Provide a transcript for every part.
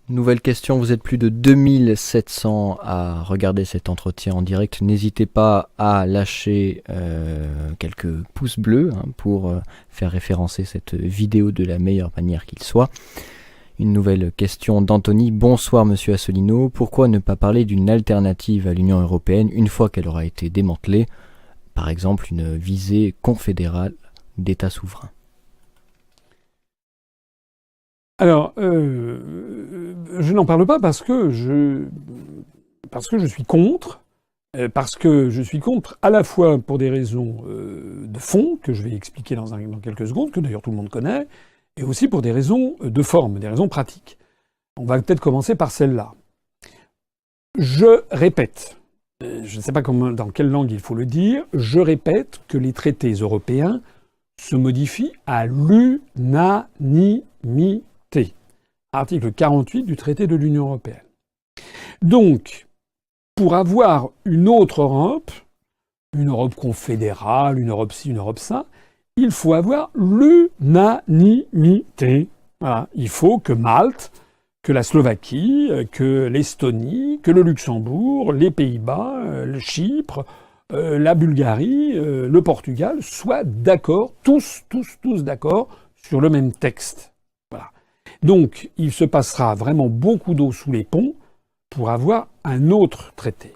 Nouvelle question, vous êtes plus de 2700 à regarder cet entretien en direct. N'hésitez pas à lâcher quelques pouces bleus pour faire référencer cette vidéo de la meilleure manière qu'il soit. Une nouvelle question d'Anthony. Bonsoir Monsieur Asselineau. Pourquoi ne pas parler d'une alternative à l'Union européenne une fois qu'elle aura été démantelée? Par exemple, une visée confédérale d'États souverains. Alors, je n'en parle pas parce que je suis contre. Parce que je suis contre à la fois pour des raisons de fond, que je vais expliquer dans quelques secondes, que d'ailleurs tout le monde connaît, et aussi pour des raisons de forme, des raisons pratiques. On va peut-être commencer par celle-là. Je répète, je ne sais pas dans quelle langue il faut le dire, je répète que les traités européens se modifient à l'unanimité. Article 48 du traité de l'Union européenne. Donc, pour avoir une autre Europe, une Europe confédérale, une Europe ci, une Europe ça, il faut avoir l'unanimité. Voilà. Il faut que Malte, que la Slovaquie, que l'Estonie, que le Luxembourg, les Pays-Bas, le Chypre, la Bulgarie, le Portugal soient d'accord, tous d'accord sur le même texte. Voilà. Donc, il se passera vraiment beaucoup d'eau sous les ponts pour avoir un autre traité.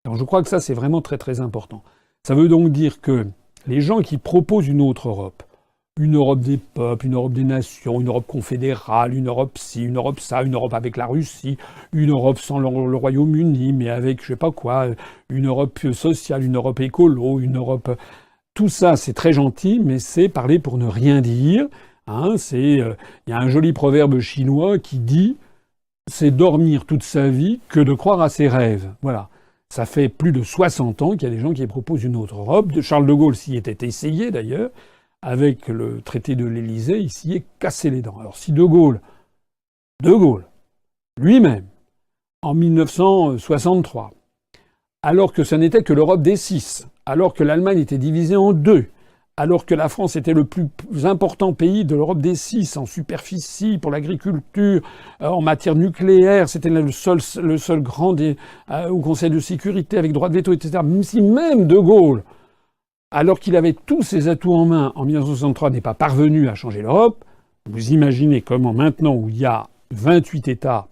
Alors, je crois que ça, c'est vraiment très très important. Ça veut donc dire que les gens qui proposent une autre Europe, une Europe des peuples, une Europe des nations, une Europe confédérale, une Europe ci, une Europe ça, une Europe avec la Russie, une Europe sans le Royaume-Uni, mais avec je sais pas quoi, une Europe sociale, une Europe écolo, une Europe... Tout ça, c'est très gentil, mais c'est parler pour ne rien dire. Il y a un joli proverbe chinois qui dit « c'est dormir toute sa vie que de croire à ses rêves ». Voilà. Ça fait plus de 60 ans qu'il y a des gens qui proposent une autre Europe. Charles de Gaulle s'y était essayé d'ailleurs. Avec le traité de l'Élysée, il s'y est cassé les dents. Alors si De Gaulle lui-même, en 1963, alors que ce n'était que l'Europe des six, alors que l'Allemagne était divisée en deux, alors que la France était le plus important pays de l'Europe des six en superficie pour l'agriculture, en matière nucléaire, c'était le seul grand au Conseil de sécurité avec droit de veto, etc. Même si même De Gaulle, alors qu'il avait tous ses atouts en main en 1963, n'est pas parvenu à changer l'Europe, vous imaginez comment maintenant où il y a 28 États,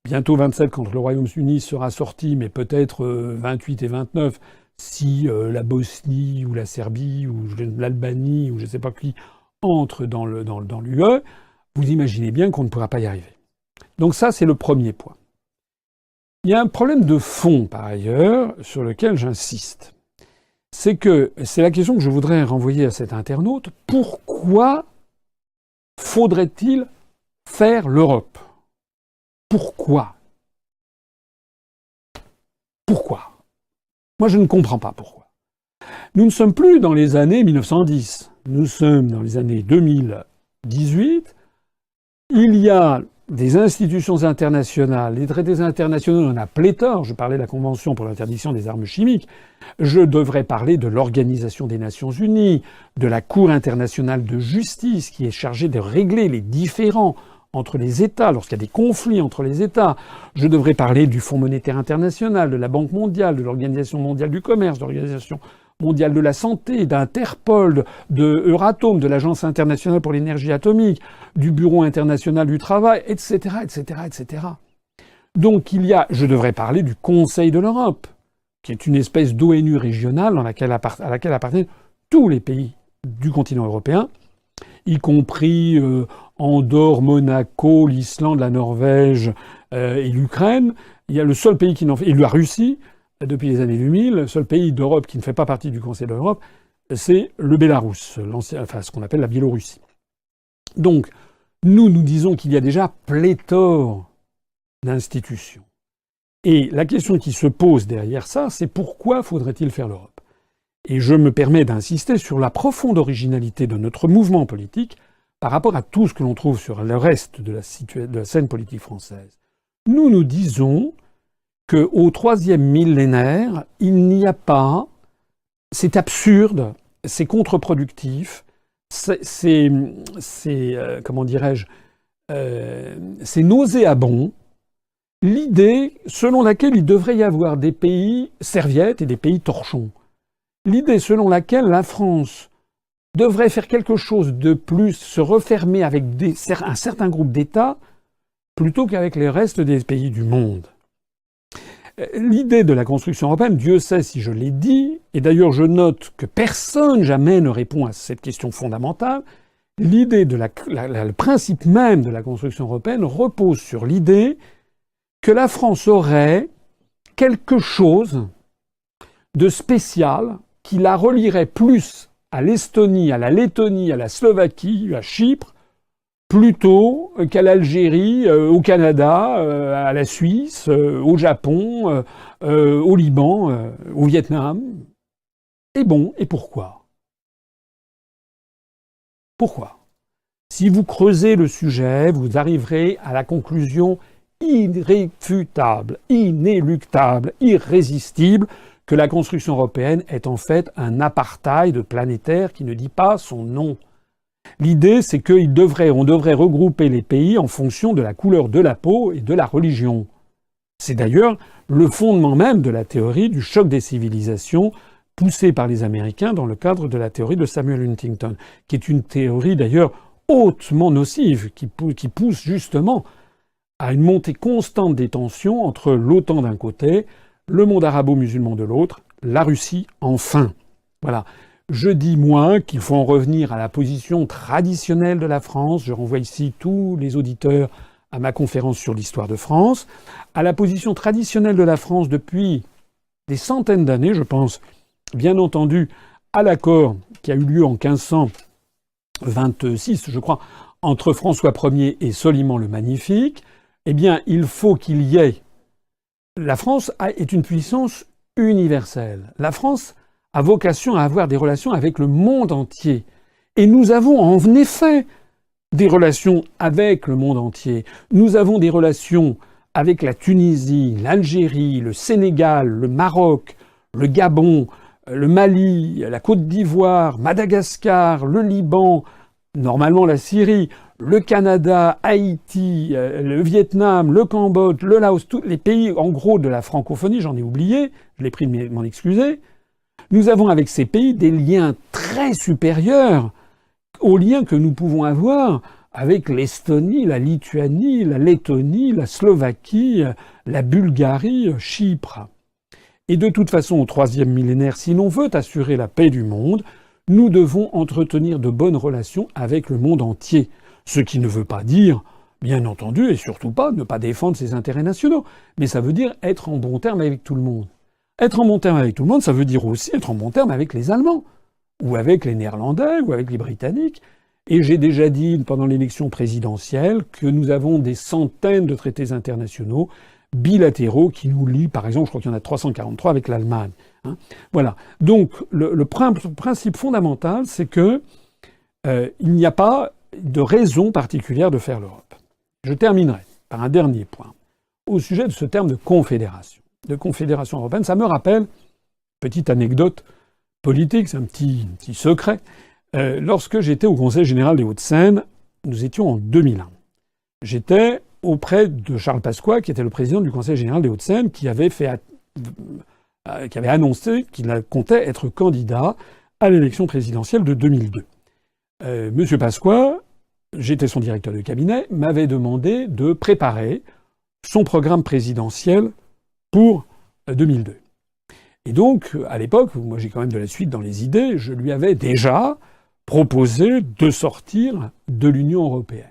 bientôt 27 quand le Royaume-Uni sera sorti, mais peut-être 28 et 29 si la Bosnie ou la Serbie ou l'Albanie ou je ne sais pas qui entrent dans l'UE, vous imaginez bien qu'on ne pourra pas y arriver. Donc ça, c'est le premier point. Il y a un problème de fond, par ailleurs, sur lequel j'insiste. C'est la question que je voudrais renvoyer à cet internaute. Pourquoi faudrait-il faire l'Europe? Pourquoi? Pourquoi? Moi, je ne comprends pas pourquoi. Nous ne sommes plus dans les années 1910. Nous sommes dans les années 2018. Il y a des institutions internationales, des traités internationaux, on en a pléthore. Je parlais de la Convention pour l'interdiction des armes chimiques. Je devrais parler de l'Organisation des Nations Unies, de la Cour internationale de justice qui est chargée de régler les différends entre les États, lorsqu'il y a des conflits entre les États. Je devrais parler du Fonds monétaire international, de la Banque mondiale, de l'Organisation mondiale du commerce, de l'Organisation mondiale de la santé, d'Interpol, de Euratom, de l'Agence internationale pour l'énergie atomique, du Bureau international du travail, etc., etc., etc. Donc je devrais parler du Conseil de l'Europe, qui est une espèce d'ONU régionale à laquelle appartiennent tous les pays du continent européen, y compris Andorre, Monaco, l'Islande, la Norvège et l'Ukraine. Il y a le seul pays qui n'en fait, et la Russie, depuis les années 2000, le seul pays d'Europe qui ne fait pas partie du Conseil de l'Europe, c'est le Bélarus, ce qu'on appelle la Biélorussie. Donc, nous disons qu'il y a déjà pléthore d'institutions. Et la question qui se pose derrière ça, c'est pourquoi faudrait-il faire l'Europe? Et je me permets d'insister sur la profonde originalité de notre mouvement politique par rapport à tout ce que l'on trouve sur le reste de la scène politique française. Nous disons qu'au troisième millénaire, il n'y a pas... C'est absurde, c'est contre-productif, comment dirais-je, c'est nauséabond l'idée selon laquelle il devrait y avoir des pays serviettes et des pays torchons. L'idée selon laquelle la France devrait faire quelque chose de plus, se refermer avec un certain groupe d'États plutôt qu'avec les restes des pays du monde. L'idée de la construction européenne, Dieu sait si je l'ai dit, et d'ailleurs je note que personne jamais ne répond à cette question fondamentale, l'idée de le principe même de la construction européenne repose sur l'idée que la France aurait quelque chose de spécial qui la relierait plus à l'Estonie, à la Lettonie, à la Slovaquie, à Chypre, plutôt qu'à l'Algérie, au Canada, à la Suisse, au Japon, au Liban, au Vietnam. Et bon, et pourquoi ? Pourquoi ? Si vous creusez le sujet, vous arriverez à la conclusion irréfutable, inéluctable, irrésistible que la construction européenne est en fait un apartheid planétaire qui ne dit pas son nom. L'idée, c'est qu'on devrait regrouper les pays en fonction de la couleur de la peau et de la religion. C'est d'ailleurs le fondement même de la théorie du choc des civilisations poussée par les Américains dans le cadre de la théorie de Samuel Huntington, qui est une théorie d'ailleurs hautement nocive, qui pousse justement à une montée constante des tensions entre l'OTAN d'un côté, le monde arabo-musulman de l'autre, la Russie enfin. Voilà. Je dis, moi, qu'il faut en revenir à la position traditionnelle de la France. Je renvoie ici tous les auditeurs à ma conférence sur l'histoire de France. À la position traditionnelle de la France depuis des centaines d'années, je pense, bien entendu, à l'accord qui a eu lieu en 1526, je crois, entre François Ier et Soliman le Magnifique. Eh bien, il faut qu'il y ait... La France est une puissance universelle. La France a vocation à avoir des relations avec le monde entier. Et nous avons en effet des relations avec le monde entier. Nous avons des relations avec la Tunisie, l'Algérie, le Sénégal, le Maroc, le Gabon, le Mali, la Côte d'Ivoire, Madagascar, le Liban, normalement la Syrie, le Canada, Haïti, le Vietnam, le Cambodge, le Laos, tous les pays en gros de la francophonie, j'en ai oublié, je l'ai pris de m'en excuser. Nous avons avec ces pays des liens très supérieurs aux liens que nous pouvons avoir avec l'Estonie, la Lituanie, la Lettonie, la Slovaquie, la Bulgarie, Chypre. Et de toute façon, au troisième millénaire, si l'on veut assurer la paix du monde, nous devons entretenir de bonnes relations avec le monde entier. Ce qui ne veut pas dire, bien entendu, et surtout pas, ne pas défendre ses intérêts nationaux. Mais ça veut dire être en bon terme avec tout le monde. Être en bon terme avec tout le monde, ça veut dire aussi être en bon terme avec les Allemands, ou avec les Néerlandais, ou avec les Britanniques. Et j'ai déjà dit pendant l'élection présidentielle que nous avons des centaines de traités internationaux bilatéraux qui nous lient, par exemple, je crois qu'il y en a 343 avec l'Allemagne. Hein. Voilà. Donc le principe fondamental, c'est que il n'y a pas de raison particulière de faire l'Europe. Je terminerai par un dernier point au sujet de ce terme de confédération européenne. Ça me rappelle, petite anecdote politique, c'est un petit secret. Lorsque j'étais au Conseil général des Hauts-de-Seine, nous étions en 2001. J'étais auprès de Charles Pasqua, qui était le président du Conseil général des Hauts-de-Seine, qui avait annoncé qu'il comptait être candidat à l'élection présidentielle de 2002. Monsieur Pasqua, j'étais son directeur de cabinet, m'avait demandé de préparer son programme présidentiel pour 2002. Et donc, à l'époque, moi j'ai quand même de la suite dans les idées, je lui avais déjà proposé de sortir de l'Union européenne.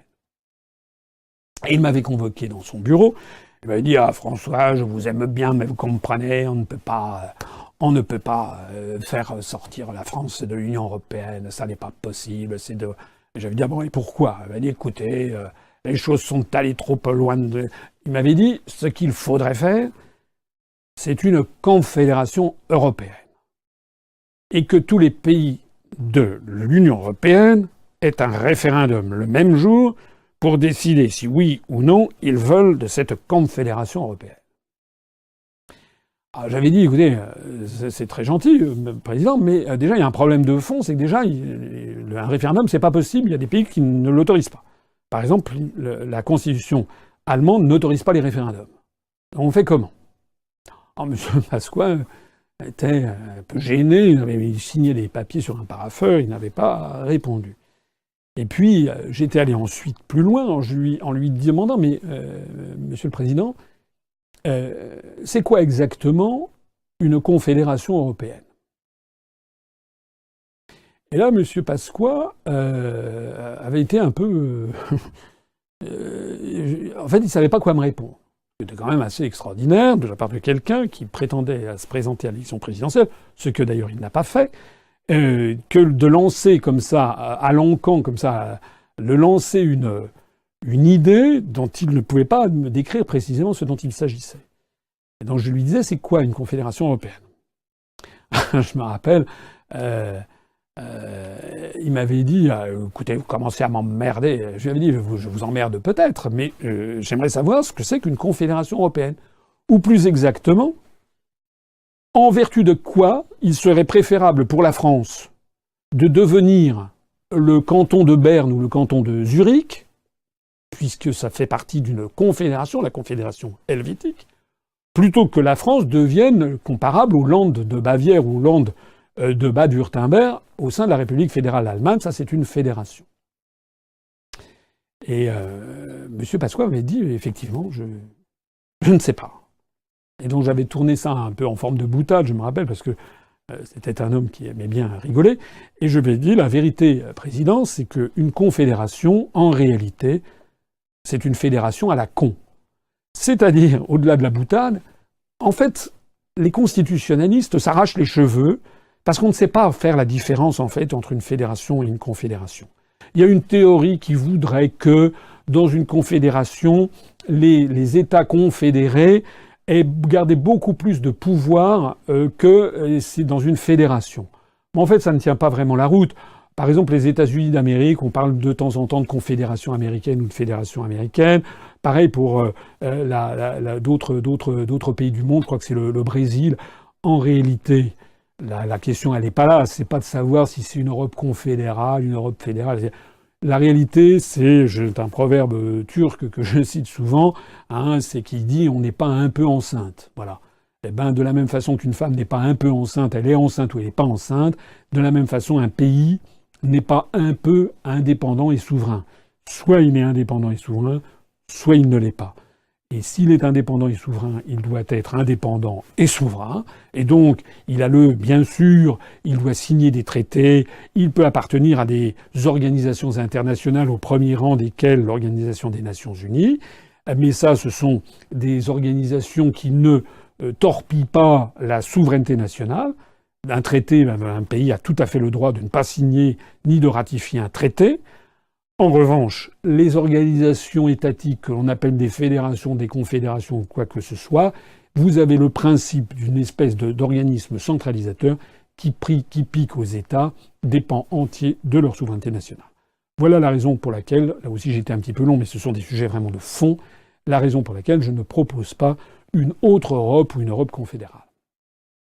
Et il m'avait convoqué dans son bureau. Il m'avait dit « Ah, François, je vous aime bien, mais vous comprenez, on ne peut pas faire sortir la France de l'Union européenne. Ça n'est pas possible. » J'avais dit « Ah bon, et pourquoi ?» Il m'a dit « Écoutez, les choses sont allées trop loin de... » Il m'avait dit « Ce qu'il faudrait faire, c'est une confédération européenne. Et que tous les pays de l'Union européenne aient un référendum le même jour pour décider si oui ou non ils veulent de cette confédération européenne. » Alors j'avais dit, écoutez, c'est très gentil, président, mais déjà il y a un problème de fond, c'est que déjà un référendum c'est pas possible, il y a des pays qui ne l'autorisent pas. par exemple, la constitution allemande n'autorise pas les référendums. On fait comment? Alors, M. Pasqua était un peu gêné, il avait signé des papiers sur un parafeuille, il n'avait pas répondu. Et puis, j'étais allé ensuite plus loin en lui demandant, mais Monsieur le Président, c'est quoi exactement une confédération européenne? Et là, M. Pasqua avait été un peu... en fait, il ne savait pas quoi me répondre. C'était quand même assez extraordinaire de la part de quelqu'un qui prétendait à se présenter à l'élection présidentielle, ce que d'ailleurs il n'a pas fait, que de lancer comme ça, à l'encan, comme ça, de lancer une idée dont il ne pouvait pas me décrire précisément ce dont il s'agissait. Et donc je lui disais, c'est quoi une confédération européenne? Je me rappelle, il m'avait dit, écoutez, vous commencez à m'emmerder. Je lui avais dit, je vous emmerde peut-être, mais j'aimerais savoir ce que c'est qu'une confédération européenne. Ou plus exactement, en vertu de quoi il serait préférable pour la France de devenir le canton de Berne ou le canton de Zurich, puisque ça fait partie d'une confédération, la confédération helvétique, plutôt que la France devienne comparable aux Landes de Bavière ou aux Landes de Bade-Württemberg au sein de la République fédérale allemande. Ça, c'est une fédération. Et M. Pasqua m'avait dit, effectivement, je ne sais pas. Et donc j'avais tourné ça un peu en forme de boutade, je me rappelle, parce que c'était un homme qui aimait bien rigoler. Et je lui ai dit, la vérité, Président, c'est qu'une confédération, en réalité, c'est une fédération à la con. C'est-à-dire, au-delà de la boutade, en fait, les constitutionnalistes s'arrachent les cheveux parce qu'on ne sait pas faire la différence, en fait, entre une fédération et une confédération. Il y a une théorie qui voudrait que, dans une confédération, les États confédérés aient gardé beaucoup plus de pouvoir que c'est dans une fédération. Mais en fait, ça ne tient pas vraiment la route. Par exemple, les États-Unis d'Amérique, on parle de temps en temps de confédération américaine ou de fédération américaine. Pareil pour d'autres pays du monde, je crois que c'est le Brésil. En réalité, la question, elle n'est pas là. C'est pas de savoir si c'est une Europe confédérale, une Europe fédérale. La réalité, c'est un proverbe turc que je cite souvent, hein, c'est qui dit « on n'est pas un peu enceinte ». Voilà. Eh ben, de la même façon qu'une femme n'est pas un peu enceinte, elle est enceinte ou elle n'est pas enceinte, de la même façon, un pays n'est pas un peu indépendant et souverain. Soit il est indépendant et souverain, soit il ne l'est pas. Et s'il est indépendant et souverain, il doit être indépendant et souverain. Et donc, bien sûr, il doit signer des traités, il peut appartenir à des organisations internationales, au premier rang desquelles l'Organisation des Nations Unies. Mais ça, ce sont des organisations qui ne torpillent pas la souveraineté nationale. Un traité, un pays a tout à fait le droit de ne pas signer ni de ratifier un traité. En revanche, les organisations étatiques que l'on appelle des fédérations, des confédérations ou quoi que ce soit, vous avez le principe d'une espèce d'organisme centralisateur qui pique aux États des pans entiers de leur souveraineté nationale. Voilà la raison pour laquelle, là aussi j'étais un petit peu long, mais ce sont des sujets vraiment de fond, la raison pour laquelle je ne propose pas une autre Europe ou une Europe confédérale.